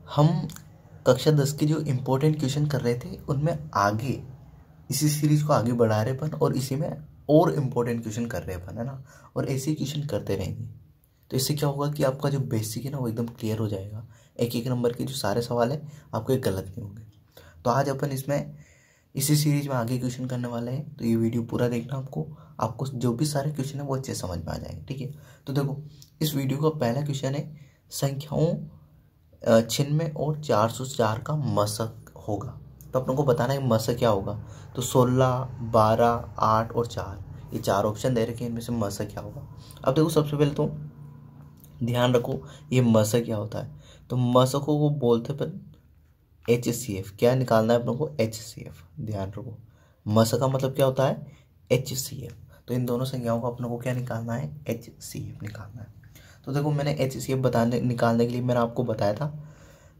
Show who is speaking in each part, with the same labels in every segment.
Speaker 1: हम कक्षा 10 के जो इम्पोर्टेंट क्वेश्चन कर रहे थे उनमें आगे इसी सीरीज को आगे बढ़ा रहे अपन और इसी में और इम्पोर्टेंट क्वेश्चन कर रहे अपन, है ना। और ऐसे ही क्वेश्चन करते रहेंगे। तो इससे क्या होगा कि आपका जो बेसिक है ना वो एकदम क्लियर हो जाएगा। एक एक नंबर के जो सारे सवाल है आपको एक गलत नहीं होंगे। तो आज अपन इसमें इसी सीरीज में आगे क्वेश्चन करने वाले हैं। तो ये वीडियो पूरा देखना, आपको जो भी सारे क्वेश्चन है वो अच्छे समझ में आ जाएंगे, ठीक है। तो देखो, इस वीडियो का पहला क्वेश्चन है संख्याओं 96 और 404 का मशक होगा। तो अपन को बताना है मशक क्या होगा। तो 16, 12, 8 और 4, ये 4 ऑप्शन दे रखे हैं, इनमें से मशक क्या होगा। अब देखो, सबसे पहले तो ध्यान रखो ये मशक क्या होता है। तो मशकों को बोलते अपन HCF। क्या निकालना है अपनों को? HCF। ध्यान रखो, मशक का मतलब क्या होता है? HCF। तो इन दोनों संख्याओं को अपनों को क्या निकालना है? HCF निकालना है। तो देखो, मैंने HCF निकालने के लिए मैंने आपको बताया था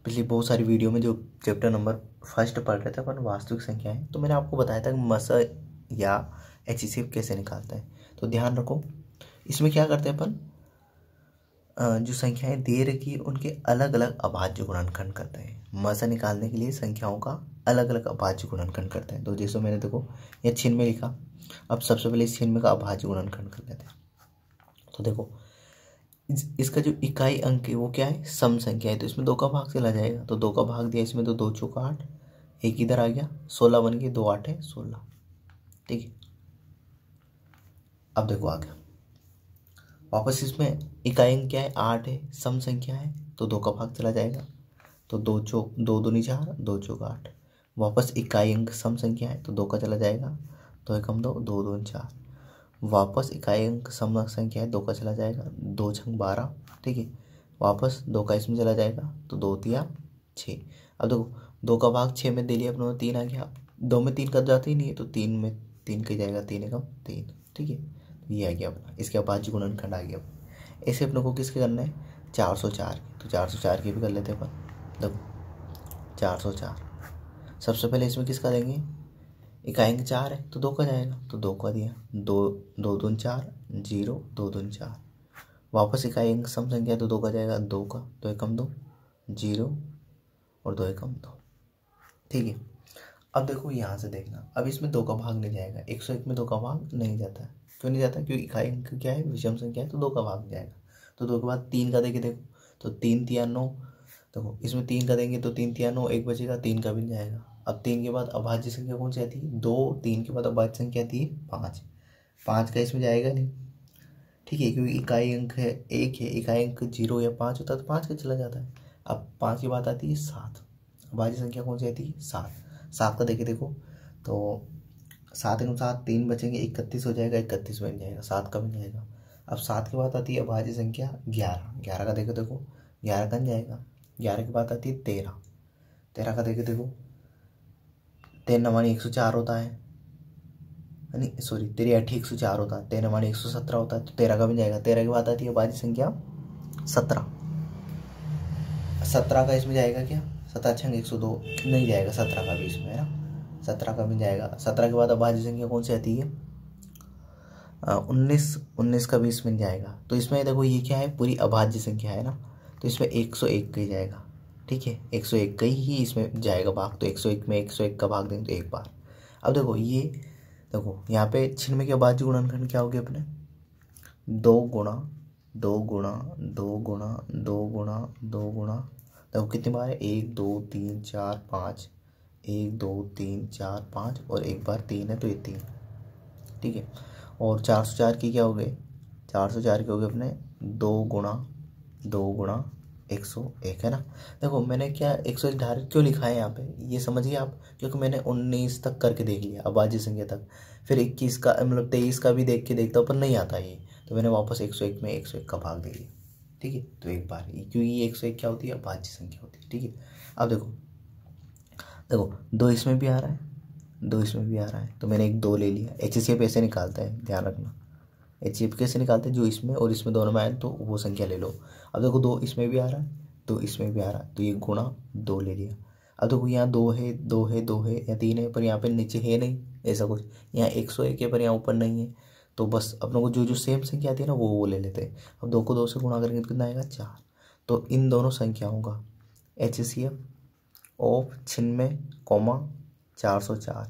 Speaker 1: पिछली बहुत सारी वीडियो में, जो चैप्टर नंबर 1 पढ़ रहे थे अपन, वास्तविक संख्याएं। तो मैंने आपको बताया था कि मशक या HCF कैसे निकालते हैं। तो ध्यान रखो, इसमें क्या करते हैं अपन, जो संख्याएं दे रखी है उनके अलग अलग अभाज्य गुणनखंड करते हैं। मशक निकालने के लिए संख्याओं का अलग अलग अभाज्य गुणनखंड करते हैं। तो जैसे मैंने देखो ये 96 लिखा, अब सबसे पहले इस 96 का अभाज्य गुणनखंड कर लेते हैं। तो देखो, इसका जो इकाई अंक है वो क्या है? सम संख्या है। तो इसमें 2 का भाग चला जाएगा। तो 2 का भाग दिया इसमें, तो 2 चौका 8, एक इधर आ गया, 16 बन गए, 2 8 है 16, ठीक है। अब देखो आगे वापस इसमें इकाई अंक क्या है? 8 है, सम संख्या है। तो 2 का भाग चला जाएगा। तो 2 दूनी 4, 2 चौका 8। वापस इकाई अंक सम संख्या है, तो 2 का चला जाएगा, 2 एकम 2, 2 दूनी 4। वापस इकाई अंक सम संख्या है, 2 का चला जाएगा, 2 छंग 12, ठीक है। वापस 2 का इसमें चला जाएगा, तो 2 तिया 6। अब देखो, 2 का भाग 6 में दे लिया अपनों ने, 3 आ गया। 2 में 3 का जाता ही नहीं है, तो 3 में 3 का जाएगा, 3 एकम 3, ठीक है। ये आ गया अपना, इसके अभाज्य गुणनखंड आ गया। ऐसे अपने को किसके करना है? 404 के। तो 404 के भी कर लेते हैं अपन। देखो 404, सबसे पहले इसमें किसका देंगे? इकाई अंक 4 है, तो 2 का जाएगा, तो 2 का दिया, 2 दूनी 4, 0, 2 दूनी 4। वापस इकाई अंक सम संख्या है, तो 2 का जाएगा, 2 का, 2 एकम 2, 0 और 2 एकम 2, ठीक है। अब देखो यहाँ से देखना, अब इसमें 2 का भाग नहीं जाएगा। 101 में 2 का भाग नहीं जाता है। क्यों नहीं जाता? क्योंकि इकाई अंक क्या है? विषम संख्या है, तो 2 का भाग जाएगा। तो 2 के बाद 3 का देके देखो, तो 3 तिया 9। देखो इसमें 3 का देंगे, तो 3 तिया 9, एक बचेगा, 3 का भी जाएगा। अब 3 के बाद अभाज्य संख्या कौन सी आती है? 2। 3 के बाद अभाज्य संख्या आती है 5। 5 का इसमें जाएगा नहीं, ठीक है, क्योंकि इकाई अंक है 1 है। इकाई अंक 0 या 5 होता है, तो 5 का चला जाता है। अब 5 की बात आती है 7। अभाज्य संख्या कौन सी आती है? 7। 7 का देखे देखो, तो 7 एकम 7, 3 बचेंगे, 31 हो जाएगा, 31 बन जाएगा, 7 का बन जाएगा। अब 7 की बात आती है अभाज्य संख्या 11। 11 का देखे देखो, 11 का जाएगा। 11 की बात आती है 13। 13 का देखे देखो, 13 नवानी 104 होता है, नहीं सॉरी, 13 8 104 होता है, 13 नवानी 117 होता है, तो 13 का बन जाएगा। 13 की बात आती है अभाज्य संख्या 17। 17 का इसमें जाएगा क्या? 17 छंग 102 नहीं जाएगा, 17 का भी इसमें, है ना। 17 का भी जाएगा। 17 के बाद अभाज्य संख्या कौन सी आती है? 19। 19 का भी इसमें जाएगा। तो इसमें देखो ये क्या है? पूरी अभाज्य संख्या है ना, तो इसमें 101 का ही जाएगा, ठीक है। 101 का ही इसमें जाएगा भाग। तो 101 में 101 का भाग देंगे तो एक बार। अब देखो ये, देखो यहाँ पे 96 के अभाज्य गुणनखंड क्या हो गया अपने? 2 गुणा 2 गुणा 2 गुणा 2 गुणा 2 गुणा, देखो कितनी बार है? 1 2 3 4 5, 1 2 3 4 5 और एक बार 3 है, तो ये 3, ठीक है। और 404 की क्या हो गए? 404 के हो गए अपने 2 गुणा 2 गुणा 101, है ना। देखो मैंने क्या 101 डायरेक्ट क्यों लिखा है यहाँ पे, ये समझिए आप, क्योंकि मैंने 19 तक करके देख लिया अभाज्य संख्या तक। फिर 21 का मतलब 23 का भी देख के देखता हूँ, पर नहीं आता ये, तो मैंने वापस 101 में 101 का भाग दे दिया, ठीक है। तो एक बार क्योंकि ये 101 क्या होती है? अभाज्य संख्या होती है, ठीक है। अब देखो, देखो 2 इसमें भी आ रहा है, 2 इसमें भी आ रहा है, तो मैंने एक 2 ले लिया। HCF ऐसे निकालता है, ध्यान रखना। HCF कैसे निकालते हैं? जो इसमें और इसमें दोनों में आए तो वो संख्या ले लो। अब देखो 2 इसमें भी आ रहा है, 2 इसमें भी आ रहा है, तो ये गुणा 2 ले लिया। अब देखो यहाँ 2 है, 2 है, 2 है या 3 है, पर यहाँ पे नीचे है नहीं ऐसा कुछ। यहाँ 101 है, पर यहाँ ऊपर नहीं है, तो बस अपनों को जो जो सेम संख्या आती है ना वो ले लेते हैं। अब 2 को 2 से गुणा करेंगे तो कितना आएगा? 4। तो इन दोनों संख्याओं का HCF ऑफ 96,404,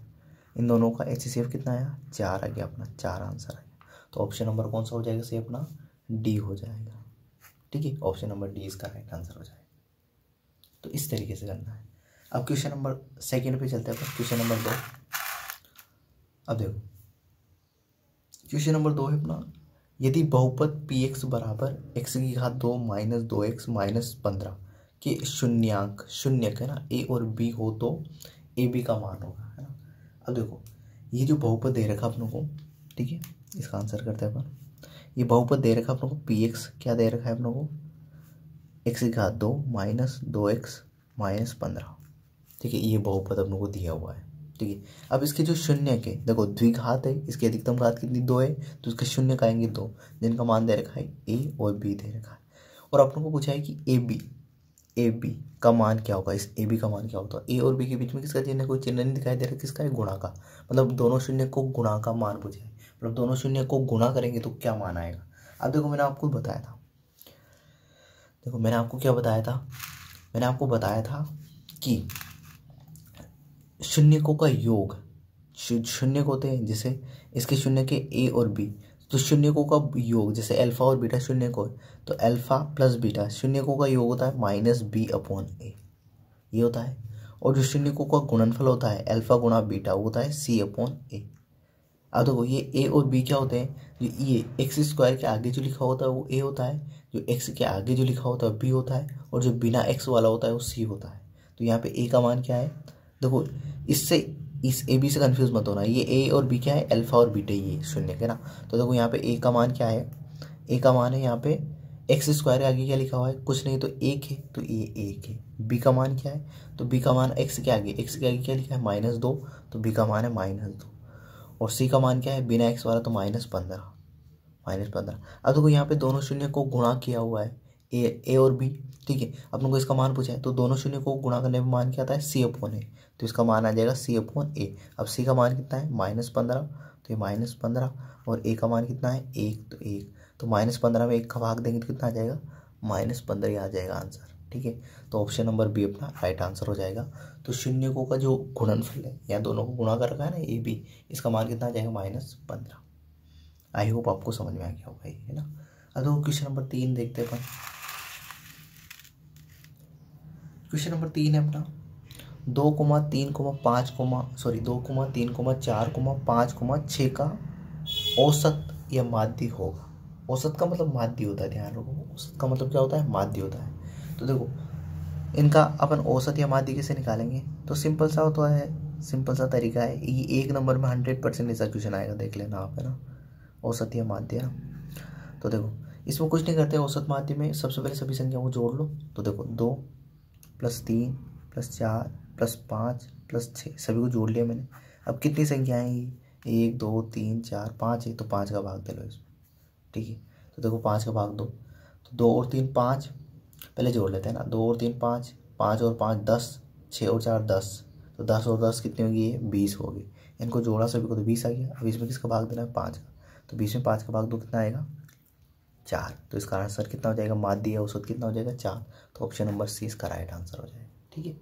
Speaker 1: इन दोनों का HCF कितना आया 4 आ गया, अपना 4 आंसर आया। तो ऑप्शन नंबर कौन सा हो जाएगा, से अपना डी हो जाएगा। ठीक है, ऑप्शन नंबर डी इसका राइट आंसर हो जाएगा। तो इस तरीके से करना है। अब क्वेश्चन नंबर सेकंड पे चलते हैं। क्वेश्चन नंबर 2, अब देखो क्वेश्चन नंबर 2 है अपना, यदि बहुपद px बराबर x की घात 2 माइनस 2x माइनस 15 के शून्यक है ना a और b हो तो a b का मान होगा, है ना। अब देखो ये जो बहुपद दे रखा अपनों को, ठीक है, इसका आंसर करते हैं अपन। ये बहुपद दे रखा अपनों को px, क्या दे रखा है अपनों को, x की घात 2 माइनस 2x माइनस 15, ठीक है, ये बहुपद अपनों को दिया हुआ है। ठीक है, अब इसके जो शून्य के देखो द्विघात है, इसकी अधिकतम घात कितनी 2 है, तो इसके शून्य का आएंगे 2, जिनका मान दे रखा है a और b दे रखा है। और अपनों को पूछा है कि ए बी का मान क्या होगा, इस ए बी का मान क्या होता है। ए और बी के बीच में किसका चिन्ह है, कोई चिन्ह नहीं दिखाई दे रहा, किसका है, गुणा का, मतलब दोनों शून्य को गुणा का मान पूछा है, मतलब दोनों शून्य को गुणा करेंगे तो क्या मान आएगा। अब देखो मैंने आपको बताया था, देखो मैंने आपको क्या बताया था, मैंने आपको बताया था कि शून्यकों का योग, शून्य होते हैं जैसे इसके शून्य के ए और बी, तो शून्यकों का योग जैसे अल्फा और बीटा शून्यकों है, तो अल्फा प्लस बीटा शून्यकों का योग होता है माइनस बी अपॉन ए, ये होता है। और जो शून्यकों का गुणनफल होता है अल्फा गुणा बीटा, वो होता है सी अपॉन ए। अब देखो ये ए और बी क्या होते हैं, जो ये एक्स स्क्वायर के आगे जो लिखा होता है वो ए होता है, जो एक्स के आगे जो लिखा होता है बी होता है, और जो बिना एक्स वाला होता है वो सी होता है। तो यहाँ पे ए का मान क्या है, देखो इससे इस ए बी से कंफ्यूज मत होना, ये ए और बी क्या है, अल्फा और बीटा, ये शून्य है ना। तो देखो यहाँ पे ए का मान क्या है, ए का मान है यहाँ पे एक्स स्क्वायर के आगे क्या लिखा हुआ है, कुछ नहीं तो 1 है, तो ये 1 है। बी का मान क्या है, तो बी का मान एक्स के आगे क्या लिखा है -2, तो बी का मान है -2। और सी का मान क्या है, बिना एक्स वाला तो -15। अब देखो यहाँ पे दोनों शून्य को गुणा किया हुआ है, ए और बी, ठीक है। अपन को इसका मान पूछा है, तो दोनों शून्य को गुणा करने में मान क्या आता है, सी अपॉन ए, तो इसका मान आ जाएगा सी अपॉन ए। अब सी का मान कितना है -15, तो ये -15, और ए का मान कितना है 1, तो 1, तो -15 में 1 का भाग देंगे तो कितना आ जाएगा, -15 ही आ जाएगा आंसर। ठीक है, तो ऑप्शन नंबर बी अपना राइट आंसर हो जाएगा। तो शून्यकों का जो गुणनफल है, या दोनों को गुणा कर रखा है ना ए बी, इसका मान कितना आ जाएगा -15। आई होप आपको समझ में आ गया होगा ये, है ना। अब देखो क्वेश्चन नंबर 3 देखते हैं। क्वेश्चन नंबर 3 है अपना 2,3,5,6 का औसत या माध्य होगा। औसत का मतलब माध्य होता है, ध्यान रखो, औसत का मतलब क्या होता है, माध्य होता है। तो देखो इनका अपन औसत या माध्य कैसे निकालेंगे, तो सिंपल सा होता है, सिंपल सा तरीका है, ये 1 नंबर में 100% ऐसा क्वेश्चन आएगा, देख लेना आप, है ना, औसत या माध्य ना। तो देखो इसमें कुछ नहीं करते, औसत माध्य में सबसे पहले सभी संख्याओं को जोड़ लो। तो देखो 2 + 3 + 4 + 5 + 6 सभी को जोड़ लिया मैंने। अब कितनी संख्याएं हैं, 1 2 3 4 5 है, तो 5 का भाग दे लो इसमें। ठीक है, तो देखो 5 का भाग दो, तो 2 और 3 5, पहले जोड़ लेते हैं ना, 2 और 3 5, 5 और 5 10, 6 और 4 10, तो 10 और 10 कितनी होगी, 20 होगी। इनको जोड़ा सभी को तो 20 आ गया। अब इसमें किसका भाग देना है, 5 का, तो 20 में 5 का भाग दो, कितना आएगा 4। तो इसका आंसर कितना हो जाएगा, माध्य या औसत कितना हो जाएगा 4। तो ऑप्शन नंबर सी इसका राइट आंसर हो जाएगा। ठीक है,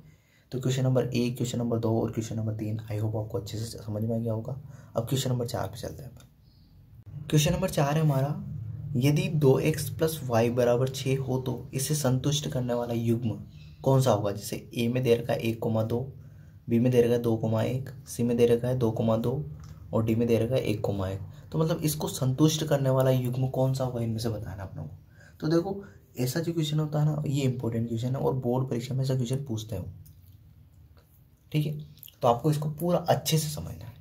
Speaker 1: तो क्वेश्चन नंबर 1, क्वेश्चन नंबर 2 और क्वेश्चन नंबर 3 आई होप आपको अच्छे से समझ में आ गया होगा। अब क्वेश्चन नंबर 4 पे चलते हैं। क्वेश्चन नंबर 4 है हमारा, यदि 2x + y = 6 हो तो इसे संतुष्ट करने वाला युग्म कौन सा होगा। जैसे ए में दे रखा है 1,2, बी में दे रखा है 2,1, सी में दे रखा है 2,2 और डी में दे रखा है 1,1। तो मतलब इसको संतुष्ट करने वाला युग्म कौन सा होगा, इनमें से बताना अपनों को। तो देखो ऐसा जो क्वेश्चन होता है ना, ये इंपॉर्टेंट क्वेश्चन है और बोर्ड परीक्षा में ऐसा क्वेश्चन पूछते हैं। ठीक है, तो आपको इसको पूरा अच्छे से समझना है।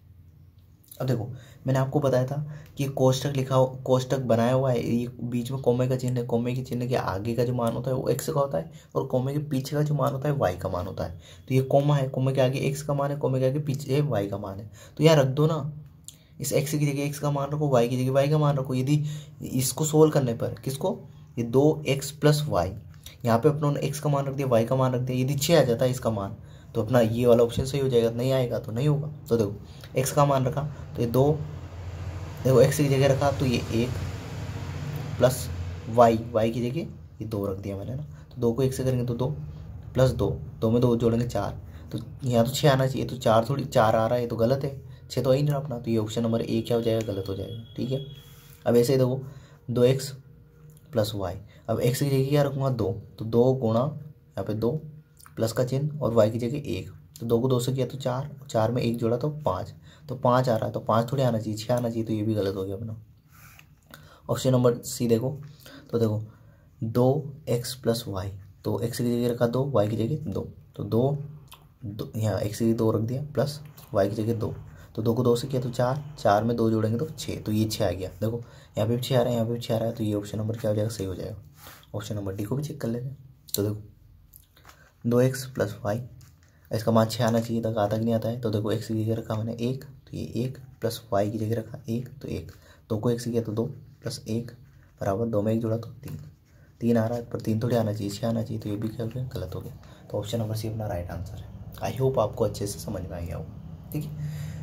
Speaker 1: अब देखो मैंने आपको बताया था कि कोष्टक बनाया हुआ है, ये बीच में कोमे का चिन्ह है, कोमे के चिन्ह के आगे का जो मान होता है वो x का होता है, और कोमे के पीछे का जो मान होता है y का मान होता है। तो ये कोमा है, कोमे के आगे x का मान है, कोमे के आगे पीछे y का मान है। तो यहाँ रख दो ना, इस x की जगह x का मान रखो, y की जगह y का मान रखो। यदि इसको सोल्व करने पर किसको, ये 2x + y, यहाँ पे अपनों ने x का मान रख दिया, y का मान रख दिया। यदि 6 आ जाता है इसका मान, तो अपना ये वाला ऑप्शन सही हो जाएगा, नहीं आएगा तो नहीं होगा। तो देखो x का मान रखा, तो ये 2, देखो x की जगह रखा तो ये 1 + y की जगह ये 2 रख दिया मैंने ना। तो 2 को 1 से करेंगे तो 2, प्लस 2, 2 में 2 जोड़ेंगे 4, तो यहाँ तो 6 आना चाहिए, तो 4 थोड़ी 4 आ रहा है, ये तो गलत है, 6 तो आ ही नहीं रहा अपना, तो ये ऑप्शन नंबर ए क्या हो जाएगा, गलत हो जाएगा। ठीक है, अब ऐसे ही देखो 2x प्लस वाई, अब x की जगह क्या रखूँगा 2, तो 2 गुणा यहाँ पे 2 प्लस का चिन्ह और y की जगह 1, तो 2 को 2 से किया तो 4, 4 में 1 जोड़ा तो 5, तो 5 आ रहा है, तो 5 थोड़ी आना चाहिए, 6 आना चाहिए, तो ये भी गलत हो गया अपना। ऑप्शन नंबर सी देखो, तो देखो 2x प्लस वाई, तो x की जगह रखा 2, y की जगह 2, तो 2 यहाँ x की जगह 2 रख दिया प्लस y की जगह 2, तो 2 को 2 से किया तो 4, 4 में 2 जोड़ेंगे तो 6, तो ये 6 आ गया। देखो यहाँ पे भी 6 आ रहा है, यहाँ पे भी 6 आ रहा है, तो ये ऑप्शन नंबर क्या हो जाएगा, सही हो जाएगा। ऑप्शन नंबर डी को भी चेक कर लेते हैं। तो देखो 2x प्लस वाई, इसका मान 6 आना चाहिए, तक आता कि नहीं आता है, तो देखो x की जगह रखा मैंने 1, तो ये 1 प्लस y की जगह रखा 1, तो 1, 2 को 1 से किया तो 2 प्लस 1 बराबर 2 में 1 जोड़ा तो 3, 3 आ रहा है, पर 3 थोड़ी आना चाहिए, 6 आना चाहिए, तो ये भी क्या हो गया, गलत हो गया। तो ऑप्शन नंबर सी अपना राइट आंसर है। आई होप आपको अच्छे से समझ में आ गया होगा। ठीक है,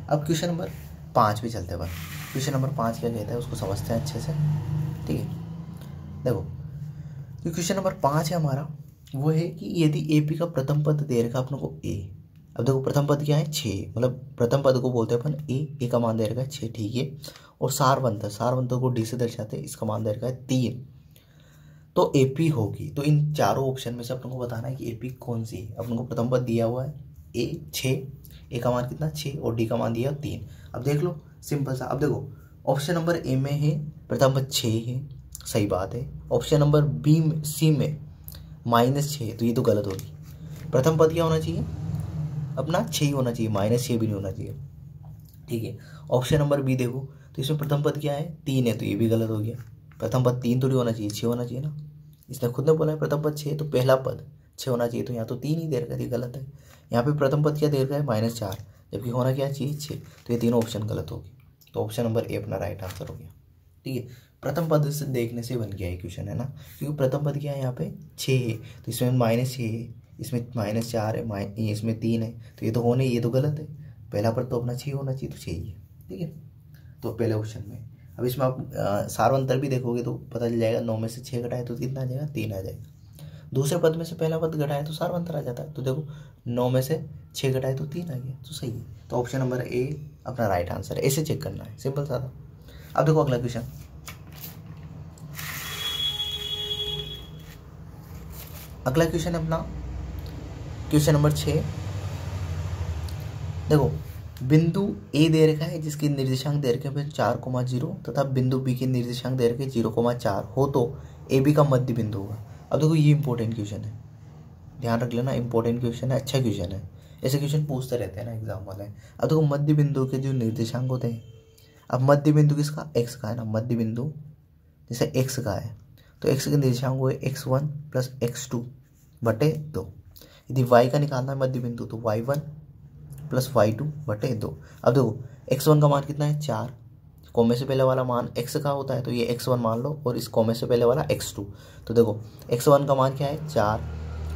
Speaker 1: अब क्वेश्चन नंबर 5 भी चलते हैं। क्वेश्चन नंबर 5 क्या कहता है उसको समझते हैं अच्छे से। ठीक है, देखो जो क्वेश्चन नंबर 5 है हमारा वो है कि यदि एपी का प्रथम पद दे रखा अपने को ए, अब देखो प्रथम पद क्या है 6, मतलब प्रथम पद को बोलते हैं अपन ए का मान दे रखा है 6, ठीक है, और सारवंत को डी से दर्शाते हैं, इसका मान दे रखा है 3, तो एपी होगी। तो इन चारों ऑप्शन में से अपन को बताना है कि एपी कौन सी है। अपन को प्रथम पद दिया हुआ है ए 6, ए का मान कितना 6 और डी का मान दिया 3। अब देख लो सिंपल सा, अब देखो ऑप्शन नंबर ए में है प्रथम पद 6 है, सही बात है। ऑप्शन नंबर बी में सी में -6, तो ये तो गलत होगी। प्रथम पद क्या होना चाहिए अपना 6 ही होना चाहिए, -6 भी नहीं होना चाहिए। ठीक है, ऑप्शन नंबर बी देखो, तो इसमें प्रथम पद क्या है 3 है, तो ये भी गलत हो गया। प्रथम पद 3 थोड़ी होना चाहिए, 6 होना चाहिए ना, इसने खुद ने बोला है प्रथम पद 6, तो पहला पद 6 होना चाहिए, तो यहाँ तो 3 ही दे रखा है, ये गलत है। यहाँ पे प्रथम पद क्या दे रखा है -4, जबकि होना क्या चाहिए 6, तो ये तीनों ऑप्शन गलत होगी। तो ऑप्शन नंबर ए अपना राइट आंसर हो गया। ठीक है, प्रथम पद से देखने से बन गया इक्वेशन है ना, क्योंकि प्रथम पद क्या है यहाँ पे 6 है, तो इसमें -6 है, इसमें -4 है, इसमें 3 है, तो ये तो होने, ये तो गलत है। पहला पद तो अपना 6 होना चाहिए, तो 6 ही है। ठीक है, तो पहले ऑप्शन में। अब इसमें आप सारवंतर भी देखोगे तो पता चल जाएगा, 9 में से 6 घटाए तो कितना आ जाएगा 3 आ जाएगा। दूसरे पद में से पहला पद घटाए तो सारवंतर आ जाता है, तो देखो 9 में से 6 घटाए तो 3 आ गया, तो सही है। तो ऑप्शन नंबर ए अपना राइट आंसर है, ऐसे चेक करना है, सिंपल सा था। अब देखो अगला क्वेश्चन, अगला क्वेश्चन अपना क्वेश्चन नंबर 6। देखो बिंदु ए दे रखा है जिसकी निर्देशांक दे रखे हैं 4,0 तथा बिंदु बी के निर्देशांक दे रखे 0,4 हो तो ए बी का मध्य बिंदु होगा। अब देखो ये इंपॉर्टेंट क्वेश्चन है, ध्यान रख लेना, इंपॉर्टेंट क्वेश्चन है, अच्छा क्वेश्चन है, ऐसे क्वेश्चन पूछते रहते हैं ना एग्जाम वाले। अब देखो मध्य बिंदु के जो निर्देशांक होते हैं, अब मध्य बिंदु किसका एक्स का है ना, मध्य बिंदु जैसे एक्स का है तो एक्स के निर्देशांक हुए x1 प्लस x2 बटे 2। यदि y का निकालना है मध्य बिंदु तो y1 प्लस y2 बटे 2। अब देखो x1 का मान कितना है 4, कॉमे से पहले वाला मान x का होता है तो ये x1 मान लो, और इस कॉमे से पहले वाला x2, तो देखो x1 का मान क्या है 4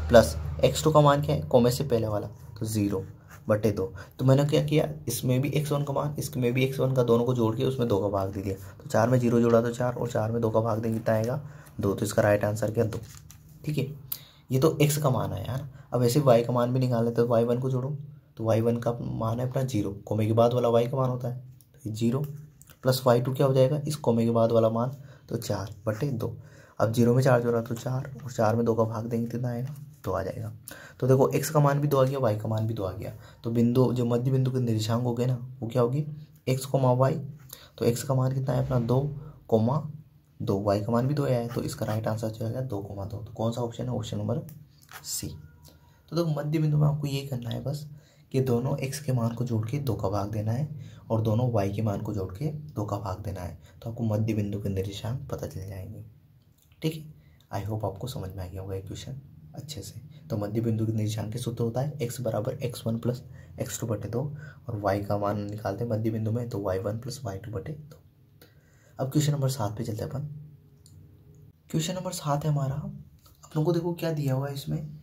Speaker 1: प्लस x2 का मान क्या है कॉमे से पहले वाला तो 0 बटे 2। तो मैंने क्या किया, इसमें भी x1 का मान इसमें भी x1 का, दोनों को जोड़ के उसमें 2 का भाग दे दिया, तो 4 में 0 जोड़ा तो 4 और 4 में 2 का भाग देंगे कितना आएगा 2, तो इसका राइट आंसर क्या 2। ठीक है, ये तो x का मान है यार। अब ऐसे y का मान भी निकालने तो y1 को जोड़ो, तो y1 का मान है अपना 0, कोमे के बाद वाला y का मान होता है तो 0 प्लस y2 क्या हो जाएगा इस कोमे के बाद वाला मान तो 4 बटे 2। अब 0 में 4 जोड़ा तो 4 और 4 में 2 का भाग देंगे कितना आएगा 2 आ जाएगा। तो देखो x का मान भी 2 आ गया, y का मान भी 2 आ गया, तो बिंदु जो मध्य बिंदु के निर्देशांक हो गए ना वो क्या होगी x, y, तो x का मान कितना है अपना 2, y का मान भी 2 आया है, तो इसका राइट आंसर जो है 2,2। तो कौन सा ऑप्शन है, ऑप्शन नंबर सी। तो देखो मध्य बिंदु में आपको ये करना है बस कि दोनों x के मान को जोड़ के 2 का भाग देना है और दोनों y के मान को जोड़ के 2 का भाग देना है, तो आपको मध्य बिंदु के निर्देशांक पता चल जाएंगे। ठीक है, आई होप आपको समझ में आ गया होगा ये क्वेश्चन अच्छे से। तो मध्य बिंदु के निर्देशांक के सूत्र होता है x बराबर x1 प्लस x2 बटे 2 और y का मान निकालते हैं मध्य बिंदु में तो y1 प्लस y2 बटे 2। अब क्वेश्चन नंबर 7 पे चलते हैं अपन। क्वेश्चन नंबर 7 है हमारा, अपनों को देखो क्या दिया हुआ है इसमें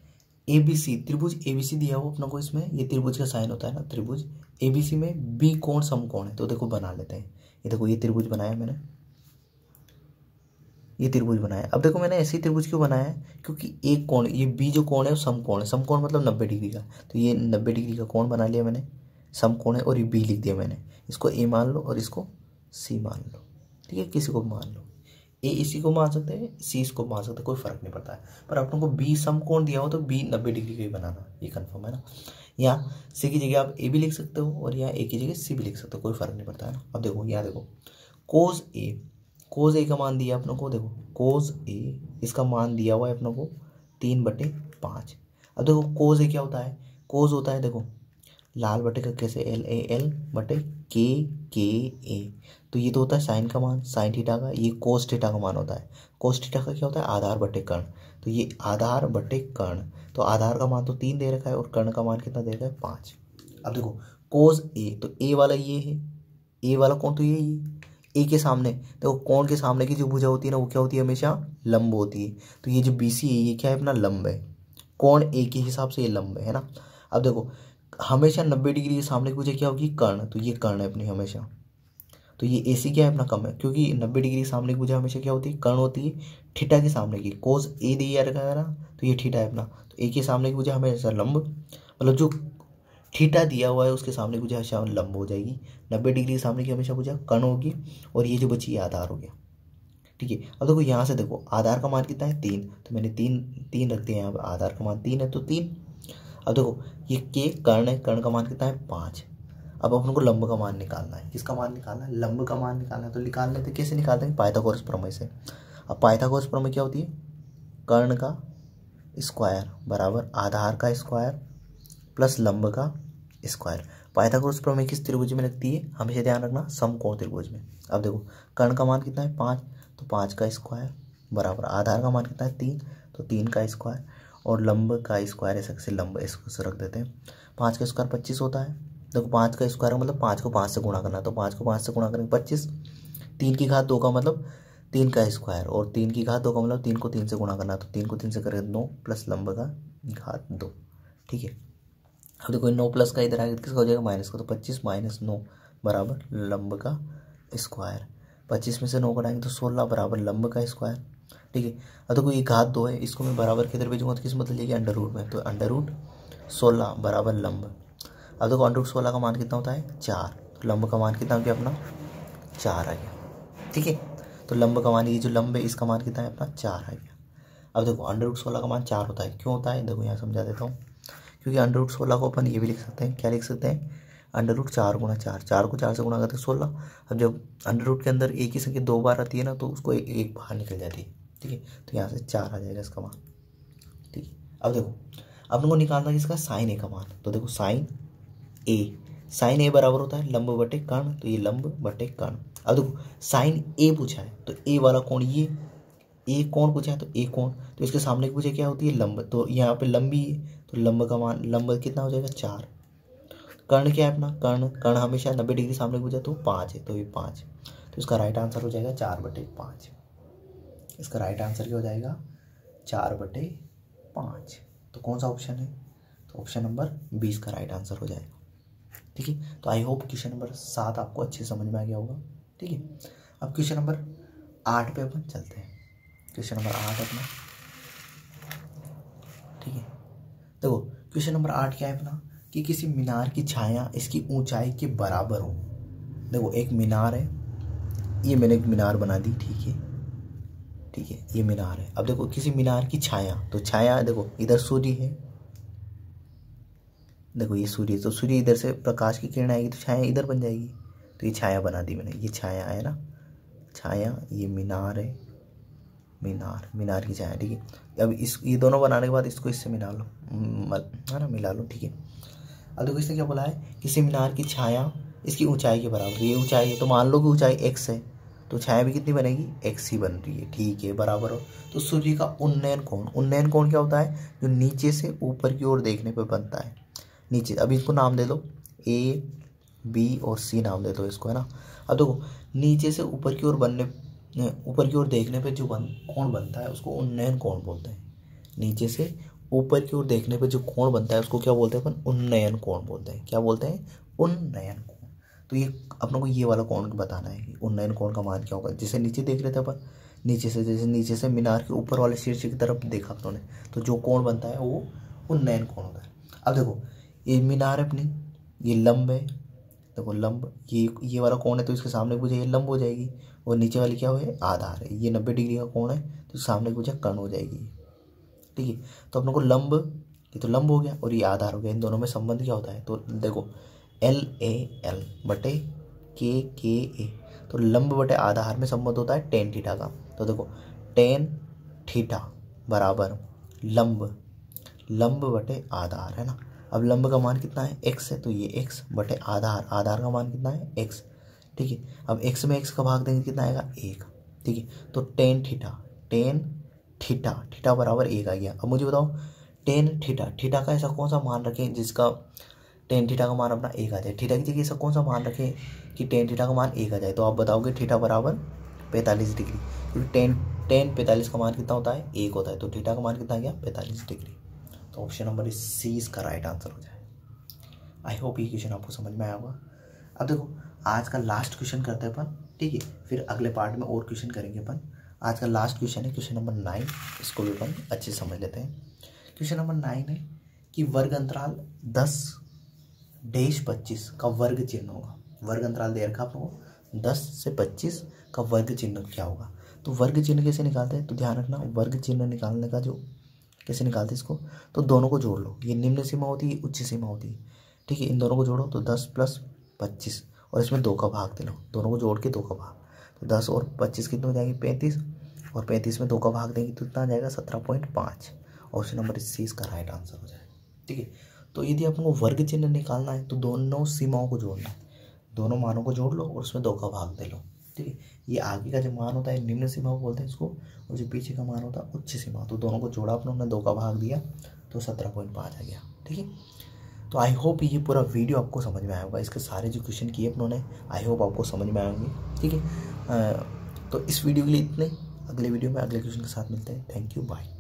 Speaker 1: ABC, त्रिभुज ABC दिया हुआ अपनों को, इसमें ये त्रिभुज का साइन होता है ना, त्रिभुज ABC में B कोण समकोण है, तो देखो बना लेते हैं। ये देखो ये त्रिभुज बनाया मैंने, ये त्रिभुज बनाया। अब देखो मैंने ऐसी त्रिभुज क्यों बनाया है, क्योंकि एक कोण, ये बी जो कोण है वो समकोण है, समकोण मतलब 90 डिग्री का, तो ये 90 डिग्री का कोण बना लिया मैंने, समकोण है, और ये बी लिख दिया मैंने। इसको ए मान लो और इसको सी मान लो, ठीक है, किसी को मान लो, ए इसी को मान सकते हैं, सी इसको मान सकते हैं, कोई फर्क नहीं पड़ता है। पर आप लोगों को बी समकोण दिया हो तो बी 90 डिग्री का ही बनाना, ये कंफर्म है ना। यहाँ सी की जगह आप ए भी लिख सकते हो और यहाँ ए की जगह सी भी लिख सकते हो, कोई फर्क नहीं पड़ता है ना। अब देखो यहाँ देखो कोस ए का मान दिया अपनों को, देखो कोस ए इसका मान दिया हुआ है अपनों को 3/5। अब देखो कोस ए क्या होता है, कोस होता है देखो लाल बटे का कैसे LAL बटे के ए, तो ये तो होता है साइन का मान, साइन थीटा का, ये कोस थीटा का मान होता है। कोस थीटा का क्या होता है, आधार बटे कर्ण, तो ये आधार बटे कर्ण, तो आधार का मान तो 3 दे रखा है और कर्ण का मान कितना दे रखा है 5। अब देखो कोस ए, तो ए वाला ये है, ए वाला कोण तो ये ही है, ए के सामने देखो कोण के सामने की जो भुजा होती है ना वो क्या होती है, हमेशा लंब होती है। तो ये जो BC है ये क्या है अपना लंब है, कोण ए के हिसाब से ये लंब है ना। अब देखो हमेशा 90 डिग्री के सामने की भुजा क्या होगी, कर्ण, तो ये कर्ण है अपनी हमेशा, तो ये AC क्या है अपना कम है, क्योंकि 90 डिग्री के सामने की भुजा हमेशा क्या होती है, कर्ण होती है, थीटा के सामने की, कोस ए दिया रखा है ना, तो ये थीटा है अपना, तो ए के सामने की भुजा हमेशा लंब, मतलब जो थीटा दिया हुआ है उसके सामने की भुजा हमेशा लंब हो जाएगी, 90 डिग्री के सामने की हमेशा भुजा कर्ण होगी, और ये जो बची ये आधार हो गया, ठीक है। अब देखो यहाँ से देखो आधार का मान कितना है 3, तो मैंने 3 रख दिया यहाँ पर, आधार का मान 3 है तो 3। अब देखो ये के कर्ण है, कर्ण का मान कितना है 5। अब अपन को लंब का मान निकालना है, किसका मान निकालना है, लंब का मान निकालना है, तो निकाल लेते, कैसे निकालते हैं, पाइथागोरस प्रमेय से। अब पाइथागोरस प्रमेय क्या होती है, कर्ण का स्क्वायर बराबर आधार का स्क्वायर प्लस लंब का स्क्वायर। पाइथागोरस प्रमेय किस त्रिभुज में लगती है, हमेशा ध्यान रखना समकोण त्रिभुज में। अब देखो कर्ण का मान कितना है 5, तो 5 का स्क्वायर बराबर आधार का मान कितना है 3, तो 3 का स्क्वायर, और लंब का स्क्वायर ऐसे से लंब इसको रख देते हैं। 5 का स्क्वायर 25 होता है, देखो 5 का स्क्वायर मतलब 5 को 5 से गुणा करना, तो 5 को 5 से गुणा करेंगे 25, 3 की घात 2 का मतलब 3 का स्क्वायर, और 3 की घात 2 का मतलब 3 को 3 से गुणा करना, तो 3 को 3 से करेंगे 9 प्लस लंब का घात 2, ठीक है। अब देखो 9 प्लस का इधर आएगा किसका हो जाएगा माइनस का, तो 25 माइनस 9 बराबर लंब का स्क्वायर, 25 में से 9 कटाएंगे तो 16 बराबर लंब का स्क्वायर, ठीक है। अब देखो ये घात 2 है, इसको मैं बराबर के इधर भेजूंगा तो किस मतलब लेगी अंडर रूट में, तो अंडर रूट 16 बराबर लंब। अब देखो अंडर रूट 16 का मान कितना होता है 4, तो लंब का मान कितना हो गया अपना 4 आ गया, ठीक है। तो लंब का मान, ये जो लंब है इसका मान कितना है अपना 4 आ गया। अब देखो अंडर रूट 16 का मान 4 होता है, क्यों होता है देखो यहाँ समझा देता हूँ, क्योंकि अंडर रूट 16 को अपन ये भी लिख सकते हैं, क्या लिख सकते हैं, अंडर रूट 4 गुणा 4, 4 को 4 से गुणा करते हैं 16। अब जब अंडर रूट के अंदर एक ही संख्या 2 बार आती है ना, तो उसको एक बाहर निकल जाती है, ठीक है, तो यहाँ से 4 आ जाएगा इसका मान, ठीक है। अब देखो अपन को निकालना है इसका साइन ए का मान, तो देखो साइन ए बराबर होता है लंब बटे कर्ण, तो ये लंब बटे कर्ण। अब देखो साइन ए पूछा है तो ए वाला कोण, ये ए कोण पूछा है तो ए कोण, तो इसके सामने की पूछे क्या होती है लंब, तो यहाँ पे लंबी है तो लंब का मान, लंब कितना हो जाएगा 4। कर्ण क्या है अपना, कर्ण हमेशा 90 डिग्री सामने पूछा तो 5 है, तो ये 5, तो इसका राइट आंसर हो जाएगा 4/5। इसका राइट आंसर क्या हो जाएगा 4/5। तो कौन सा ऑप्शन है, तो ऑप्शन नंबर 20 का राइट आंसर हो जाएगा, ठीक है। तो आई होप क्वेश्चन नंबर 7 आपको अच्छे समझ में आ गया होगा, ठीक है। अब क्वेश्चन नंबर 8 पे अपन चलते हैं, क्वेश्चन नंबर 8 अपना, ठीक है। देखो क्वेश्चन नंबर 8 क्या है अपना, कि किसी मीनार की छाया इसकी ऊंचाई के बराबर हो। देखो एक मीनार है, ये मैंने एक मीनार बना दी, ठीक है, ये मीनार है। अब देखो किसी मीनार की छाया, तो छाया देखो इधर सूर्य है, देखो ये सूर्य, तो सूर्य इधर से प्रकाश की किरण आएगी तो छाया इधर बन जाएगी, तो ये छाया बना दी मैंने, ये छाया है ना, छाया, ये मीनार है, मीनार की छाया, ठीक है। अब इस ये दोनों बनाने के बाद इसको इससे मिला लो, है ना, मिला लो, ठीक है। अब देखो इसने क्या बोला है, किसी मीनार की छाया इसकी ऊंचाई के बराबर, ये ऊंचाई है तो मान लो कि ऊंचाई x है, तो छाया भी कितनी बनेगी x ही बन रही है, ठीक है, बराबर हो। तो सूर्य का उन्नयन कोण क्या होता है, जो नीचे से ऊपर की ओर देखने पर बनता है, नीचे। अब इसको नाम दे दो A B और C नाम दे दो इसको, है ना। अब देखो नीचे से ऊपर की ओर देखने पे जो कोण बनता है उसको उन्नयन कोण बोलते हैं। नीचे से ऊपर की ओर देखने पे जो कोण बनता है उसको क्या बोलते हैं अपन, उन्नयन कोण बोलते हैं। क्या बोलते हैं, उन्नयन कोण। तो ये अपनों को ये वाला कोण बताना है कि उन्नयन कोण का मान क्या होगा। जैसे नीचे देख रहे थे अपन, नीचे से, जैसे नीचे से मीनार के ऊपर वाले शीर्ष की तरफ देखा अपनों ने, तो जो कोण बनता है वो उन्नयन कोण होता है। अब देखो ये मीनार है अपनी, ये लंब है, देखो लंब, ये वाला कोण है तो इसके सामने भुजा ये लंब हो जाएगी, और नीचे वाली क्या है आधार है, ये 90 डिग्री का कोण है तो सामने भुजा कर्ण हो जाएगी। ठीक है, तो अपने को लंब, ये तो लंब हो गया और ये आधार हो गया, इन दोनों में संबंध क्या होता है, तो देखो LAL बटे KKA, तो लंब बटे आधार में संबंध होता है टेन थीटा का। तो देखो टेन थीटा बराबर लंब बटे आधार है ना। अब लंब का मान कितना है x है, तो ये x बटे आधार का मान कितना है x। ठीक है, अब x में x का भाग देंगे कितना आएगा 1। ठीक है, तो टेन थीटा बराबर 1 आ गया। अब मुझे बताओ टेन थीटा का ऐसा कौन सा मान रखें जिसका टेन थीटा का मान अपना 1 आ जाए, थीटा की जगह ऐसा कौन सा मान रखें कि टेन थीटा का मान 1 आ जाए। तो आप बताओगे थीटा बराबर 45 डिग्री, क्योंकि टेन 45 का मान कितना होता है 1 होता है, तो थीटा का मान कितना आ गया 45 डिग्री। तो ऑप्शन नंबर सी इसका राइट आंसर हो जाए। आई होप ये क्वेश्चन आपको समझ में आया होगा। अब देखो आज का लास्ट क्वेश्चन करते हैं अपन, ठीक है, फिर अगले पार्ट में और क्वेश्चन करेंगे अपन। आज का लास्ट क्वेश्चन है क्वेश्चन नंबर 9, इसको भी अपन अच्छे से समझ लेते हैं। क्वेश्चन नंबर 9 है कि वर्ग अंतराल 10-25 का वर्ग चिन्ह होगा। वर्ग अंतराल दे रखा आपको 10 से 25 का वर्ग चिन्ह क्या होगा। तो वर्ग चिन्ह कैसे निकालते हैं, तो ध्यान रखना वर्ग चिन्ह निकालने का जो कैसे निकालते हैं इसको, तो दोनों को जोड़ लो, ये निम्न सीमा होती है उच्च सीमा होती है। ठीक है, इन दोनों को जोड़ो तो 10 + 25 और इसमें 2 का भाग दे लो, दोनों को जोड़ के 2 का भाग, तो 10 और 25 कितने हो जाएंगे 35, और 35 में 2 का भाग देंगे तो कितना आ जाएगा 17.5। ऑप्शन नंबर सी इसका राइट आंसर हो जाए। ठीक है, तो यदि आपको वर्ग चिन्ह निकालना है तो दोनों सीमाओं को जोड़ना है, दोनों मानों को जोड़ लो और उसमें 2 का भाग दे लो। ठीक है, ये आगे का जो मान होता है निम्न सीमा बोलते हैं इसको, और जो पीछे का मान होता है उच्च सीमा, तो दोनों को जोड़ा अपने 2 का भाग दिया तो 17.5 आ गया। ठीक है, तो आई होप ये पूरा वीडियो आपको समझ में आया होगा, इसके सारे जो क्वेश्चन किए अपनों आई होप आपको समझ में आएंगे। ठीक है, तो इस वीडियो के लिए इतने, अगले वीडियो में अगले क्वेश्चन के साथ मिलते हैं। Thank you, bye.